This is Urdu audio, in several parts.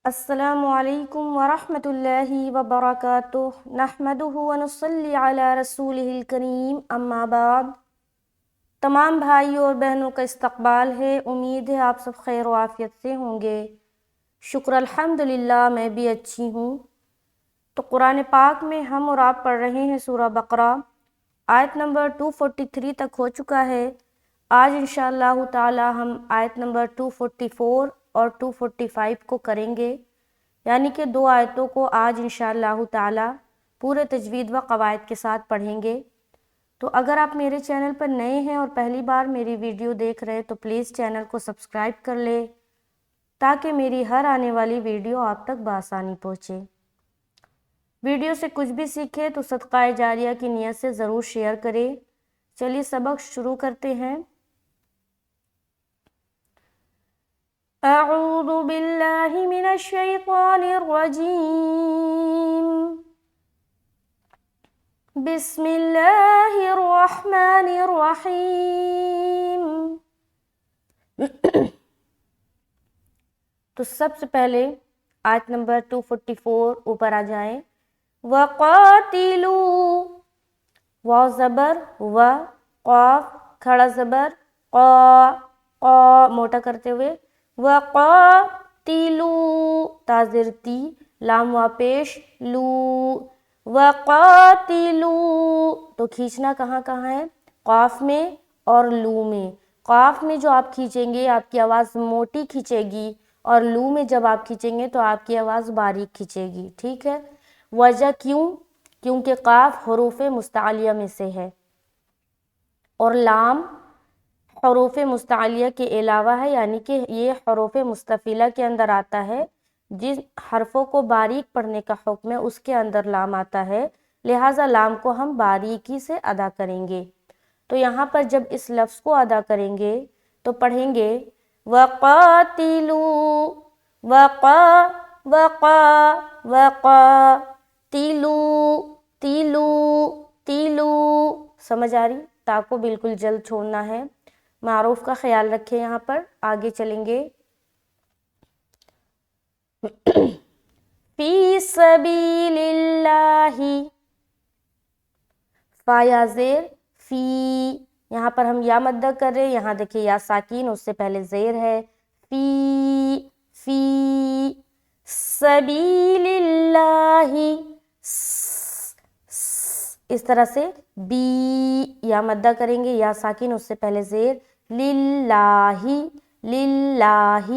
السلام علیکم ورحمۃ اللہ وبرکاتہ نحمدہ ونصلی علی رسولہ الکریم اما بعد۔ تمام بھائیوں اور بہنوں کا استقبال ہے، امید ہے آپ سب خیر و عافیت سے ہوں گے۔ شکر الحمدللہ میں بھی اچھی ہوں۔ تو قرآن پاک میں ہم اور آپ پڑھ رہے ہیں سورہ بقرہ، آیت نمبر 243 تک ہو چکا ہے۔ آج انشاءاللہ تعالی ہم آیت نمبر 244 اور 245 کو کریں گے، یعنی کہ 2 آیتوں کو آج انشاءاللہ تعالی پورے تجوید و قواعد کے ساتھ پڑھیں گے۔ تو اگر آپ میرے چینل پر نئے ہیں اور پہلی بار میری ویڈیو دیکھ رہے ہیں تو پلیز چینل کو سبسکرائب کر لیں تاکہ میری ہر آنے والی ویڈیو آپ تک بآسانی پہنچے۔ ویڈیو سے کچھ بھی سیکھیں تو صدقہ جاریہ کی نیت سے ضرور شیئر کریں۔ چلیے سبق شروع کرتے ہیں۔ اعوذ باللہ من الشیطان الرجیم، بسم اللہ الرحمن الرحیم۔ تو سب سے پہلے آیت نمبر 244 اوپر آ جائیں۔ وَقَاتِلُوا، واو زبر و، قاف کھڑا زبر قا، قا موٹا کرتے ہوئے وَقَاتِلُوا، تا زیر تی، لام وا پیش لو، وَقَاتِلُوا، تو کھینچنا کہاں کہاں ہے؟ قاف میں اور لو میں۔ قاف میں جو آپ کھینچیں گے آپ کی آواز موٹی کھینچے گی، اور لو میں جب آپ کھینچیں گے تو آپ کی آواز باریک کھینچے گی، ٹھیک ہے؟ وجہ کیوں؟ کیونکہ قاف حروف مستعلیہ میں سے ہے اور لام حروف مستعلیہ کے علاوہ ہے، یعنی کہ یہ حروف مستفیلہ کے اندر آتا ہے۔ جن حرفوں کو باریک پڑھنے کا حکم ہے اس کے اندر لام آتا ہے، لہٰذا لام کو ہم باریکی سے ادا کریں گے۔ تو یہاں پر جب اس لفظ کو ادا کریں گے تو پڑھیں گے وَقَاتِلُوا، تِلُو تِلُو تِلُو، سمجھ آ رہی؟ تا کو بالکل جلد چھوڑنا ہے، معروف کا خیال رکھیں۔ یہاں پر آگے چلیں گے۔ فی سبیل اللہ، فا یا زیر فی، یہاں پر ہم یا مدہ کر رہے ہیں، یہاں دیکھیں یا ساکین، اس سے پہلے زیر ہے، فی فی سبیل اللہ، اس طرح سے بی، یا مدہ کریں گے، یا ساکین اس سے پہلے زیر، للہ للہ،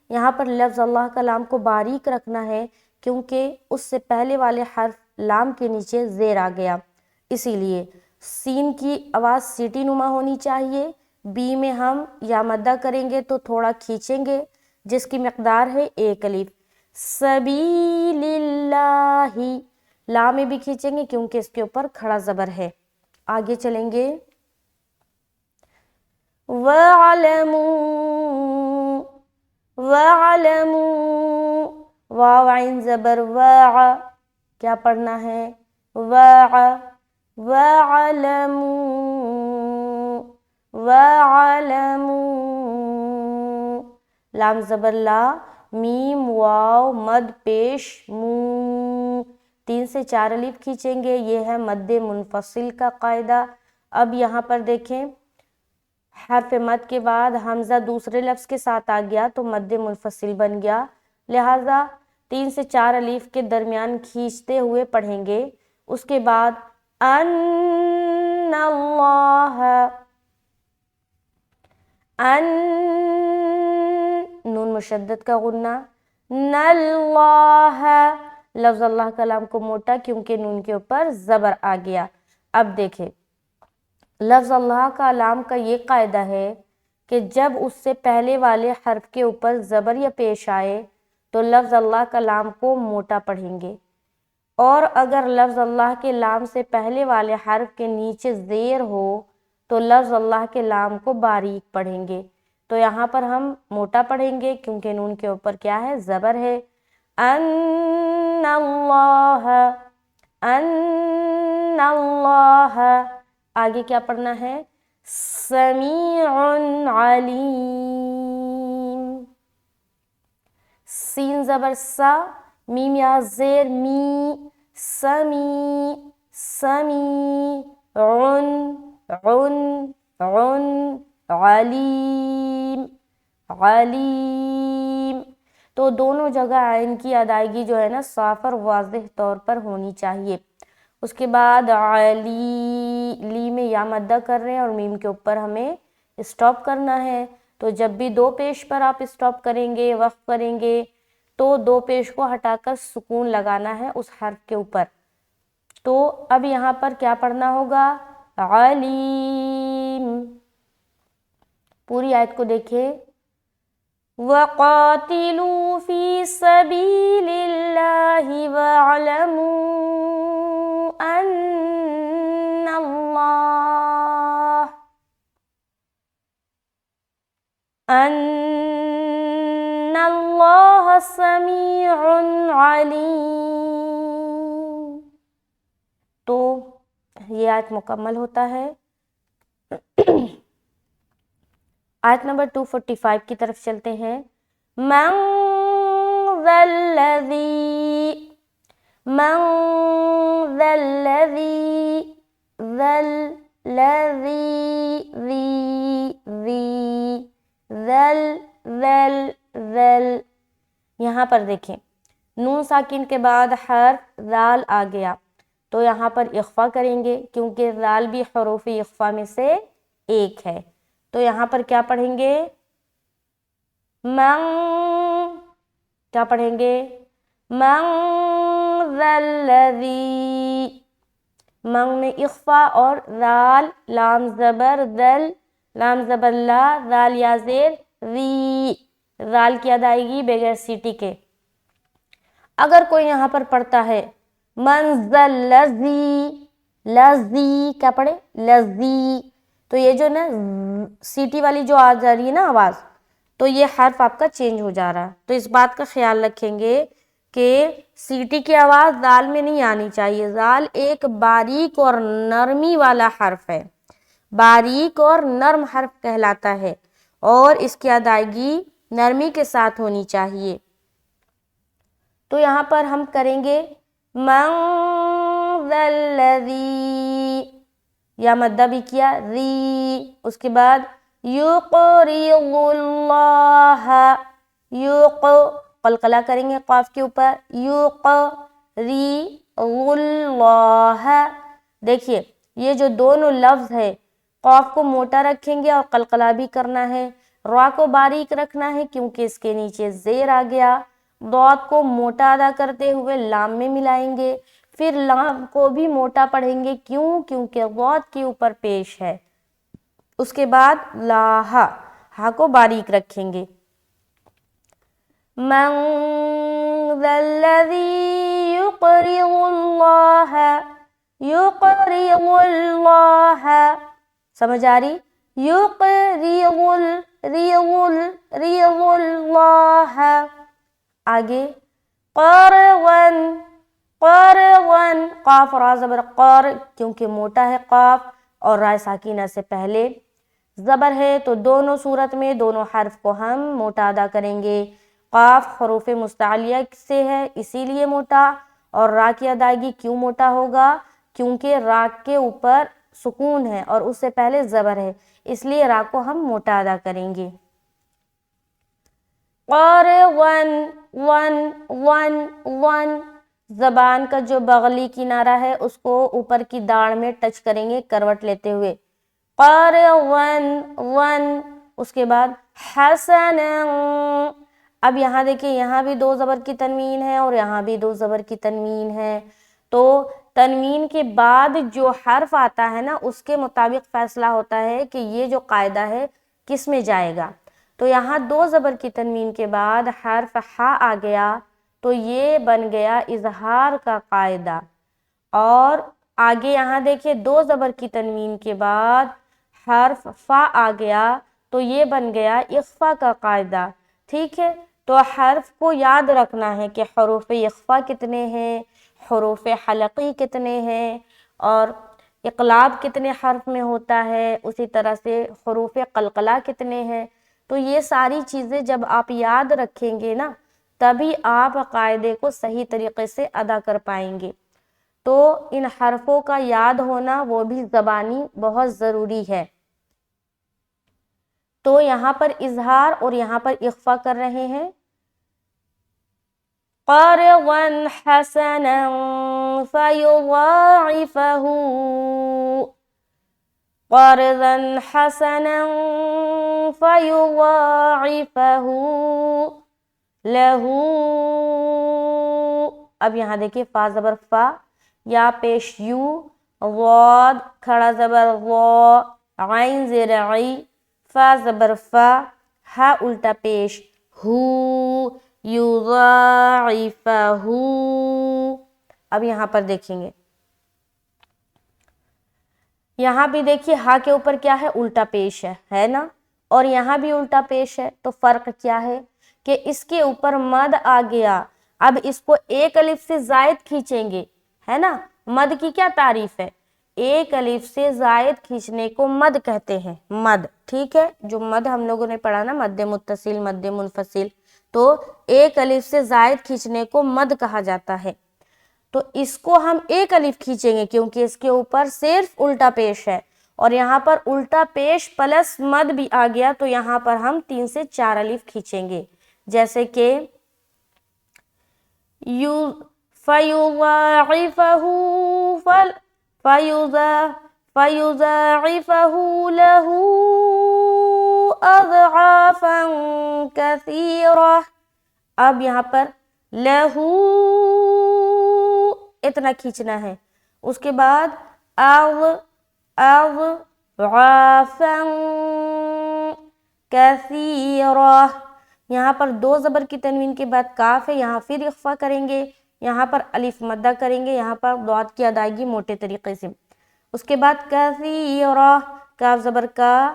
یہاں پر لفظ اللہ کا لام کو باریک رکھنا ہے کیونکہ اس سے پہلے والے حرف لام کے نیچے زیر آ گیا، اسی لیے سین کی آواز سیٹی نما ہونی چاہیے۔ بی میں ہم یا مدہ کریں گے تو تھوڑا کھینچیں گے جس کی مقدار ہے 1 الف۔ سبیل اللہ، لا میں بھی کھینچیں گے کیونکہ اس کے اوپر کھڑا زبر ہے۔ آگے چلیں گے۔ وَاعْلَمُوا، وَاعْلَمُوا، واو عین زبر وا، کیا پڑھنا ہے؟ وا، وَاعْلَمُوا، وَاعْلَمُوا، لام زبر لا، میم واو مد پیش مو، 3 سے 4 الف کھینچیں گے، یہ ہے مد منفصل کا قاعدہ۔ اب یہاں پر دیکھیں حرف مد کے بعد حمزہ دوسرے لفظ کے ساتھ آ گیا تو مد منفصل بن گیا، لہٰذا 3 سے 4 الف کے درمیان کھینچتے ہوئے پڑھیں گے۔ اس کے بعد ان اللہ، ان، نون مشدد کا غنہ، اللہ، لفظ اللہ کا لام کو موٹا کیونکہ نون کے اوپر زبر آ گیا۔ اب دیکھیں لفظ اللہ کا لام کا یہ قاعدہ ہے کہ جب اس سے پہلے والے حرف کے اوپر زبر یا پیش آئے تو لفظ اللہ کا لام کو موٹا پڑھیں گے، اور اگر لفظ اللہ کے لام سے پہلے والے حرف کے نیچے زیر ہو تو لفظ اللہ کے لام کو باریک پڑھیں گے۔ تو یہاں پر ہم موٹا پڑھیں گے کیونکہ نون کے اوپر کیا ہے؟ زبر ہے۔ ان اللہ، ان اللہ، آگے کیا پڑھنا ہے؟ سمیع علیم، سین زبر سا، میم یا زیر می، سمی سمی، عن عن عن، علیم علیم۔ تو دونوں جگہ عین کی ادائیگی جو ہے نا صاف اور واضح طور پر ہونی چاہیے۔ اس کے بعد علی، لی میں یا مدہ کر رہے ہیں اور میم کے اوپر ہمیں اسٹاپ کرنا ہے۔ تو جب بھی دو پیش پر آپ اسٹاپ کریں گے، وقف کریں گے، تو دو پیش کو ہٹا کر سکون لگانا ہے اس حرف کے اوپر۔ تو اب یہاں پر کیا پڑھنا ہوگا؟ علیم۔ پوری آیت کو دیکھیں، وَقَاتِلُوا فِي سَبِيلِ اللَّهِ وَاعْلَمُوا أَنَّ اللَّهَ سَمِيعٌ عَلِيمٌ۔ تو یہ آیت مکمل ہوتا ہے۔ آیت نمبر 245 کی طرف چلتے ہیں۔ من ذا الذی، من ذا الذی، ذا الذی، ذی ذی، ذل ذل ذل۔ یہاں پر دیکھیں نون ساکن کے بعد حرف ذال آ گیا، تو یہاں پر اخفا کریں گے کیونکہ ذال بھی حروف اخفا میں سے ایک ہے۔ تو یہاں پر کیا پڑھیں گے؟ من، کیا پڑھیں گے؟ من ذا الذی، من میں اخفا اور ذال، لام زبر ذل، لام زبر لا، ذال یا زیر ذی، ذال کی ادائیگی بغیر سیٹی کے۔ اگر کوئی یہاں پر پڑھتا ہے من ذا الذی، لذی، کیا پڑھے؟ لذی، تو یہ جو نا سیٹی والی جو آ جا رہی ہے نا آواز، تو یہ حرف آپ کا چینج ہو جا رہا ہے۔ تو اس بات کا خیال رکھیں گے کہ سیٹی کی آواز ذال میں نہیں آنی چاہیے۔ ذال ایک باریک اور نرمی والا حرف ہے، باریک اور نرم حرف کہلاتا ہے، اور اس کی ادائیگی نرمی کے ساتھ ہونی چاہیے۔ تو یہاں پر ہم کریں گے من ذا الذی، یا مدہ بھی کیا، ذی، اس کے بعد یقرض اللہ، قلقلہ کریں گے قاف کے اوپر، یقرض اللہ۔ دیکھیے یہ جو دونوں لفظ ہے، قاف کو موٹا رکھیں گے اور قلقلہ بھی کرنا ہے، را کو باریک رکھنا ہے کیونکہ اس کے نیچے زیر آ گیا، ضاد کو موٹا ادا کرتے ہوئے لام میں ملائیں گے، پھر لام کو بھی موٹا پڑھیں گے، کیوں؟ کیونکہ ضاد کے اوپر پیش ہے۔ اس کے بعد لاہ، ہا کو باریک رکھیں گے۔ من ذا الذی یقرض اللہ، یقرض اللہ، سمجھ آ رہی؟ یقرض اللہ۔ آگے قرضا، قرضا، قاف را زبر قار کیونکہ موٹا ہے قاف اور رائے ساکینہ سے پہلے زبر ہے، تو دونوں صورت میں دونوں حرف کو ہم موٹا ادا کریں گے۔ قاف حروف مستعلیہ سے ہے اسی لیے موٹا، اور را کی ادائیگی کیوں موٹا ہوگا؟ کیونکہ را کے اوپر سکون ہے اور اس سے پہلے زبر ہے، اس لیے را کو ہم موٹا ادا کریں گے۔ قرضاً، ون ون ون، زبان کا جو بغلی کنارہ ہے اس کو اوپر کی داڑھ میں ٹچ کریں گے کروٹ لیتے ہوئے، قرضاً ون۔ اس کے بعد حسناً، اب یہاں دیکھیں یہاں بھی دو زبر کی تنوین ہے اور یہاں بھی دو زبر کی تنوین ہے، تو تنوین کے بعد جو حرف آتا ہے نا اس کے مطابق فیصلہ ہوتا ہے کہ یہ جو قاعدہ ہے کس میں جائے گا۔ تو یہاں دو زبر کی تنوین کے بعد حرف ہا آ گیا تو یہ بن گیا اظہار کا قاعدہ، اور آگے یہاں دیکھیں دو زبر کی تنوین کے بعد حرف فا آ گیا تو یہ بن گیا اخفا کا قاعدہ۔ ٹھیک ہے، تو حرف کو یاد رکھنا ہے کہ حروف اخفا کتنے ہیں، حروف حلقی کتنے ہیں، اور اقلاب کتنے حرف میں ہوتا ہے، اسی طرح سے حروف قلقلہ کتنے ہیں۔ تو یہ ساری چیزیں جب آپ یاد رکھیں گے نا تبھی آپ قاعدے کو صحیح طریقے سے ادا کر پائیں گے۔ تو ان حرفوں کا یاد ہونا وہ بھی زبانی بہت ضروری ہے۔ تو یہاں پر اظہار اور یہاں پر اخفا کر رہے ہیں۔ قرضا حسنا فيضاعفه قرضا حسنا فيضاعفه له۔ اب یہاں دیکھیے فا زبر فا، یا پیش یو، غاد کھڑا زبر غا، عین زیر عی، فا زبر فا، ہا الٹا پیش ہو، یضاعفہ۔ اب یہاں پر دیکھیں گے، یہاں بھی دیکھیے ہا کے اوپر کیا ہے؟ الٹا پیش ہے نا، اور یہاں بھی الٹا پیش ہے۔ تو فرق کیا ہے کہ اس کے اوپر مد آ گیا، اب اس کو ایک الف سے زائد کھینچیں گے، ہے نا۔ مد کی کیا تعریف ہے؟ ایک الف سے زائد کھینچنے کو مد کہتے ہیں، مد، ٹھیک ہے۔ جو مد ہم لوگوں نے پڑھا نا، مد متصل، مد منفصل، تو ایک الف سے زائد کھینچنے کو مد کہا جاتا ہے۔ تو اس کو ہم ایک الف کھینچیں گے کیونکہ اس کے اوپر صرف الٹا پیش ہے، اور یہاں پر الٹا پیش پلس مد بھی آ گیا، تو یہاں پر ہم 3 سے 4 الف کھینچیں گے، جیسے کہ فَيُضَاعِفَهُ لَهُ أَضْعَافًا كَثِيرَةً۔ اب یہاں پر لہو اتنا کھینچنا ہے، اس کے بعد أَضْعَافًا كَثِيرَةً، یہاں پر 2 زبر کی تنوین کے بعد کاف ہے، یہاں پھر اخفا کریں گے، یہاں پر الف مدہ کریں گے، یہاں پر ضاد کی ادائیگی موٹے طریقے سے۔ اس کے بعد کثیرہ، کاف زبر کا،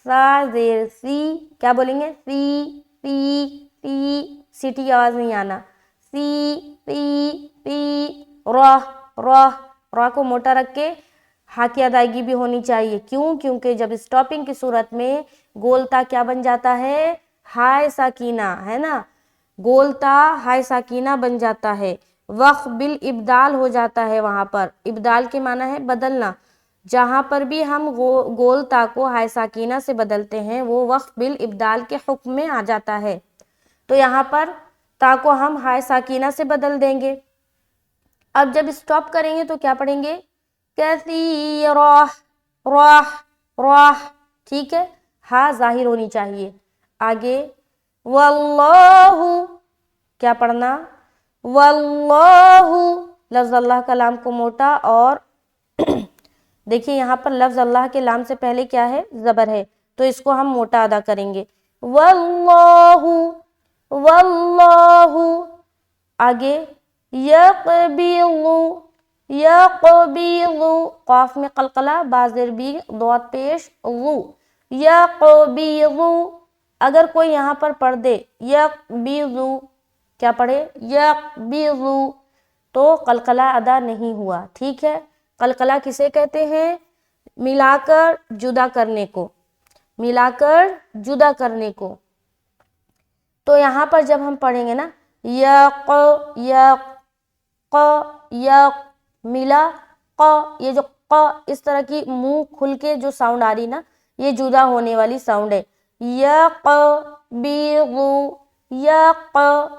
سا زیر سی، کیا بولیں گے؟ سی سی سی، سیٹی کی آواز نہیں آنا، سی سی سی، راہ راہ، راہ کو موٹا رکھ کے ہا کی ادائیگی بھی ہونی چاہیے۔ کیوں؟ کیونکہ جب اسٹاپنگ کی صورت میں گولتا کیا بن جاتا ہے؟ ہائے ساکینہ، ہے نا، گولتا ہائے ساکینہ بن جاتا ہے، وقف بالابدال ہو جاتا ہے۔ وہاں پر ابدال کے معنی ہے بدلنا، جہاں پر بھی ہم گولتا کو ہائے ساکینہ سے بدلتے ہیں وہ وقف بالابدال کے حکم میں آ جاتا ہے۔ تو یہاں پر تا کو ہم ہائے ساکینہ سے بدل دیں گے۔ اب جب اسٹاپ کریں گے تو کیا پڑھیں گے؟ کثیرہ، راہ راہ، ٹھیک ہے، ہاں ظاہر ہونی چاہیے۔ آگے واللہ، کیا پڑھنا؟ واللہ، لفظ اللہ کا لام کو موٹا، اور دیکھیے یہاں پر لفظ اللہ کے لام سے پہلے کیا ہے؟ زبر ہے، تو اس کو ہم موٹا ادا کریں گے، واللہ واللہ۔ آگے یقبض، یقبض، قاف میں قلقلہ، با زیر بی، ضاد پیش، غو، یقبض۔ اگر کوئی یہاں پر پڑھ دے یقبض، کیا پڑھے؟ یقبض، تو قلقلہ ادا نہیں ہوا، ٹھیک ہے۔ قلقلہ کسے کہتے ہیں؟ ملا کر جدا کرنے کو، ملا کر جدا کرنے کو۔ تو یہاں پر جب ہم پڑھیں گے نا یق یق ق یق، ملا ق، یہ جو ق اس طرح کی منہ کھل کے جو ساؤنڈ آ رہی نا، یہ جدا ہونے والی ساؤنڈ ہے۔ یقبض، یقبض۔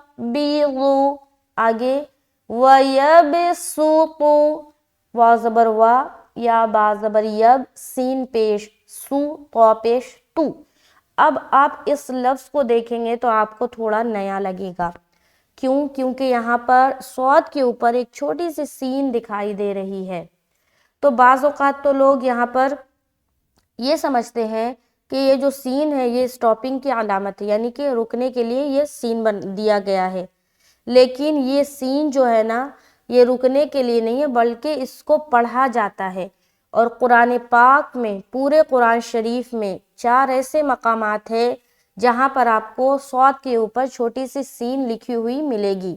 آگے وَيَبْسُطُ، وا زبر وا، یا با زبر یب، سین پیش سو، تو پیش تو۔ اب آپ اس لفظ کو دیکھیں گے تو آپ کو تھوڑا نیا لگے گا، کیوں؟ کیونکہ یہاں پر صاد کے اوپر ایک چھوٹی سی سین دکھائی دے رہی ہے۔ تو بعض اوقات تو لوگ یہاں پر یہ سمجھتے ہیں کہ یہ جو سین ہے یہ اسٹاپنگ کی علامت ہے، یعنی کہ رکنے کے لیے یہ سین دیا گیا ہے، لیکن یہ سین جو ہے نا یہ رکنے کے لیے نہیں ہے، بلکہ اس کو پڑھا جاتا ہے۔ اور قرآن پاک میں، پورے قرآن شریف میں 4 ایسے مقامات ہیں جہاں پر آپ کو صاد کے اوپر چھوٹی سی سین لکھی ہوئی ملے گی،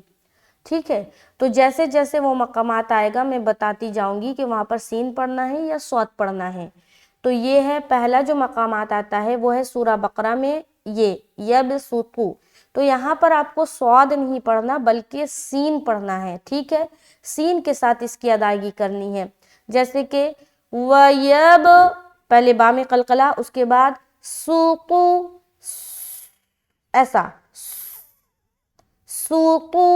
ٹھیک ہے۔ تو جیسے جیسے وہ مقامات آئے گا میں بتاتی جاؤں گی کہ وہاں پر سین پڑھنا ہے یا صاد پڑھنا ہے۔ تو یہ ہے پہلا جو مقامات آتا ہے وہ ہے سورہ بقرہ میں، یہ یبسطو، تو یہاں پر آپ کو صاد نہیں پڑھنا بلکہ سین پڑھنا ہے، ٹھیک ہے، سین کے ساتھ اس کی ادائیگی کرنی ہے. جیسے کہ وَيَب، پہلے با میں قلقلہ، اس کے بعد سوقو، ایسا سوقو،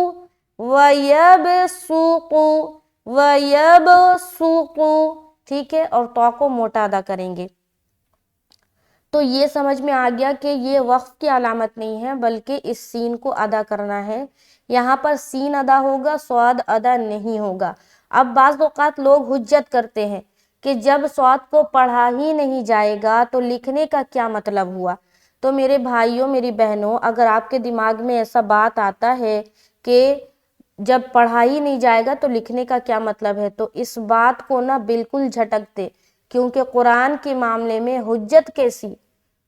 وَيَب سوقو، وَيَب سوقو، ٹھیک ہے، اور تو کو موٹا ادا کریں گے. تو یہ سمجھ میں آ گیا کہ یہ وقف کی علامت نہیں ہے بلکہ اس سین کو ادا کرنا ہے. یہاں پر سین ادا ہوگا، صاد ادا نہیں ہوگا. اب بعض اوقات لوگ حجت کرتے ہیں کہ جب صاد کو پڑھا ہی نہیں جائے گا تو لکھنے کا کیا مطلب ہوا. تو میرے بھائیوں، میری بہنوں، اگر آپ کے دماغ میں ایسا بات آتا ہے کہ جب پڑھا ہی نہیں جائے گا تو لکھنے کا کیا مطلب ہے، تو اس بات کو نہ بالکل جھٹک دے، کیونکہ قرآن کے معاملے میں حجت کیسی.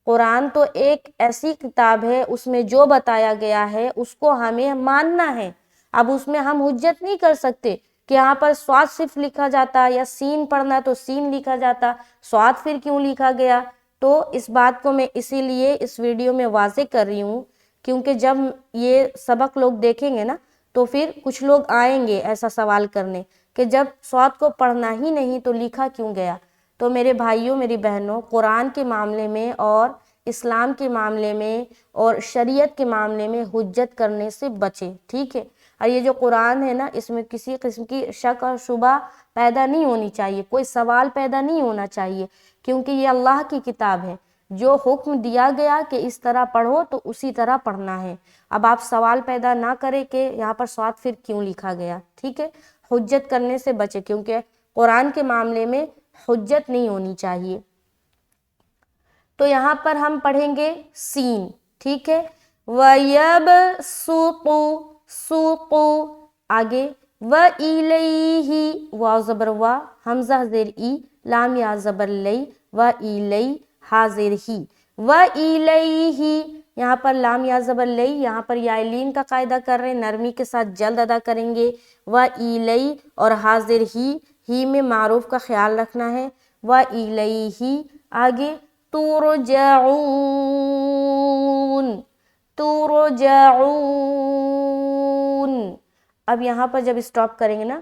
قرآن تو ایک ایسی کتاب ہے، اس میں جو بتایا گیا ہے اس کو ہمیں ماننا ہے. اب اس میں ہم حجت نہیں کر سکتے کہ یہاں پر صاد صرف لکھا جاتا یا سین پڑھنا تو سین لکھا جاتا، صاد پھر کیوں لکھا گیا. تو اس بات کو میں اسی لیے اس ویڈیو میں واضح کر رہی ہوں، کیونکہ جب یہ سبق لوگ دیکھیں گے نا تو پھر کچھ لوگ آئیں گے ایسا سوال کرنے کہ جب صاد کو پڑھنا ہی نہیں تو لکھا کیوں گیا. تو میرے بھائیوں، میری بہنوں، قرآن کے معاملے میں اور اسلام کے معاملے میں اور شریعت کے معاملے میں حجت کرنے سے بچیں، ٹھیک ہے. اور یہ جو قرآن ہے نا، اس میں کسی قسم کی شک اور شبہ پیدا نہیں ہونی چاہیے، کوئی سوال پیدا نہیں ہونا چاہیے، کیونکہ یہ اللہ کی کتاب ہے. جو حکم دیا گیا کہ اس طرح پڑھو تو اسی طرح پڑھنا ہے. اب آپ سوال پیدا نہ کریں کہ یہاں پر صاد پھر کیوں لکھا گیا، ٹھیک ہے. حجت کرنے سے بچے، کیونکہ قرآن کے معاملے میں حجت نہیں ہونی چاہیے. تو یہاں پر ہم پڑھیں گے سین، ٹھیک ہے. وَيَبْسُطُ، سوقو، آگے وَإِلَيْهِ، واو زبر وا، حمزہ زیر ای، لام یا زبر لی، وَإِلَيْهِ، ہا زیر ہی، وَإِلَيْهِ، یہاں پر لام یا زبر لی، یہاں پر یا لین کا قاعدہ کر رہے ہیں، نرمی کے ساتھ جلد ادا کریں گے. وَإِلَيْهِ اور ہا زیر ہی میں معروف کا خیال رکھنا ہے. وَإِلَيْهِ، آگے تُرْجَعُونَ، تُرْجَعُونَ. اب یہاں پر جب اسٹاپ کریں گے نا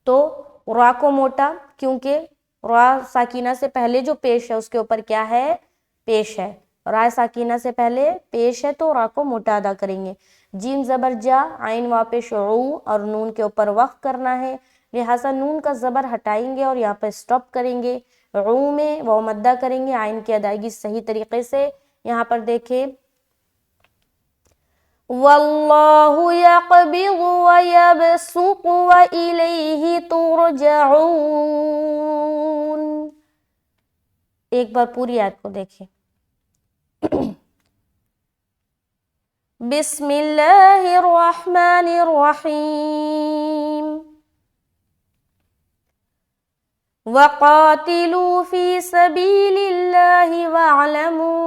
تو را کو موٹا، کیونکہ را ساکینہ سے پہلے جو پیش ہے اس کے اوپر کیا ہے، پیش ہے. را ساکینہ سے پہلے پیش ہے تو را کو موٹا ادا کریں گے. جیم زبر جا، عین واپش عو، اور نون کے اوپر وقف کرنا ہے، لہٰذا نون کا زبر ہٹائیں گے اور یہاں پر اسٹاپ کریں گے. عو میں واو مدہ کریں گے، عین کی ادائیگی صحیح طریقے سے. یہاں پر دیکھیں وَاللَّهُ يَقْبِضُ وَيَبْسُطُ وَإِلَيْهِ تُرْجَعُونَ. ایک بار پوری آیت کو دیکھیں. بسم اللہ الرحمن الرحیم. وَقَاتِلُوا فِي سَبِيلِ اللَّهِ وَاعْلَمُوا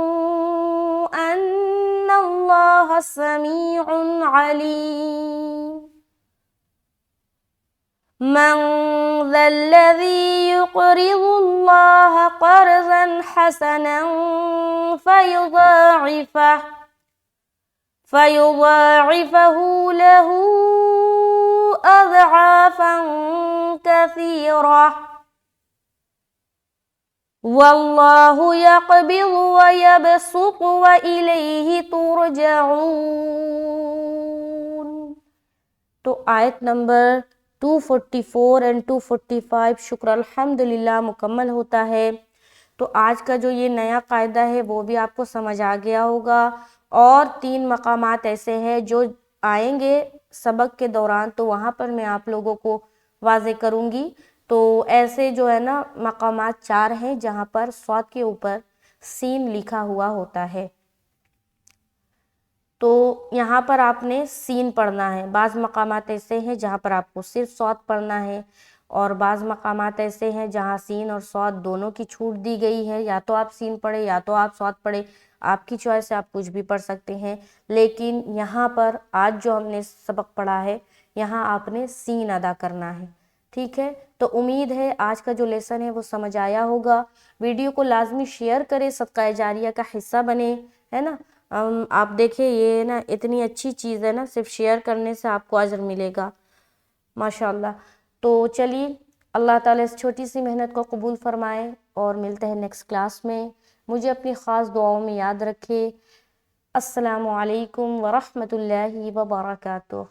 أَنَّ اللَّهَ سَمِيعٌ عَلِيمٌ. مَنْ ذَا الَّذِي يُقْرِضُ اللَّهَ قَرْضًا حَسَنًا فَيُضَاعِفَهُ لَهُ أَضْعَافًا كَثِيرَةً وَاللَّهُ يَقْبِضُ وَيَبْسُطُ وَإِلَيْهِ تُرْجَعُونَ. تو آیت نمبر 244 اور 245 شکر الحمدللہ مکمل ہوتا ہے. تو آج کا جو یہ نیا قاعدہ ہے وہ بھی آپ کو سمجھ آ گیا ہوگا، اور 3 مقامات ایسے ہیں جو آئیں گے سبق کے دوران، تو وہاں پر میں آپ لوگوں کو واضح کروں گی. تو ایسے جو ہے نا مقامات 4 ہیں جہاں پر صاد کے اوپر سین لکھا ہوا ہوتا ہے. تو یہاں پر آپ نے سین پڑھنا ہے. بعض مقامات ایسے ہیں جہاں پر آپ کو صرف صاد پڑھنا ہے، اور بعض مقامات ایسے ہیں جہاں سین اور صاد دونوں کی چھوٹ دی گئی ہے، یا تو آپ سین پڑھیں یا تو آپ صاد پڑھیں، آپ کی چوائس ہے، آپ کچھ بھی پڑھ سکتے ہیں. لیکن یہاں پر آج جو ہم نے سبق پڑھا ہے یہاں آپ نے سین ادا کرنا ہے، ٹھیک ہے. تو امید ہے آج کا جو لیسن ہے وہ سمجھ آیا ہوگا. ویڈیو کو لازمی شیئر کریں، صدقہ جاریہ کا حصہ بنے، ہے نا. آپ دیکھیں یہ نا اتنی اچھی چیز ہے نا، صرف شیئر کرنے سے آپ کو اجر ملے گا ماشاء اللہ۔ تو چلیے اللہ تعالیٰ اس چھوٹی سی محنت کو قبول فرمائے، اور ملتے ہیں نیکسٹ کلاس میں۔ مجھے اپنی خاص دعاؤں میں یاد رکھے۔ السلام علیکم ورحمۃ اللہ وبرکاتہ۔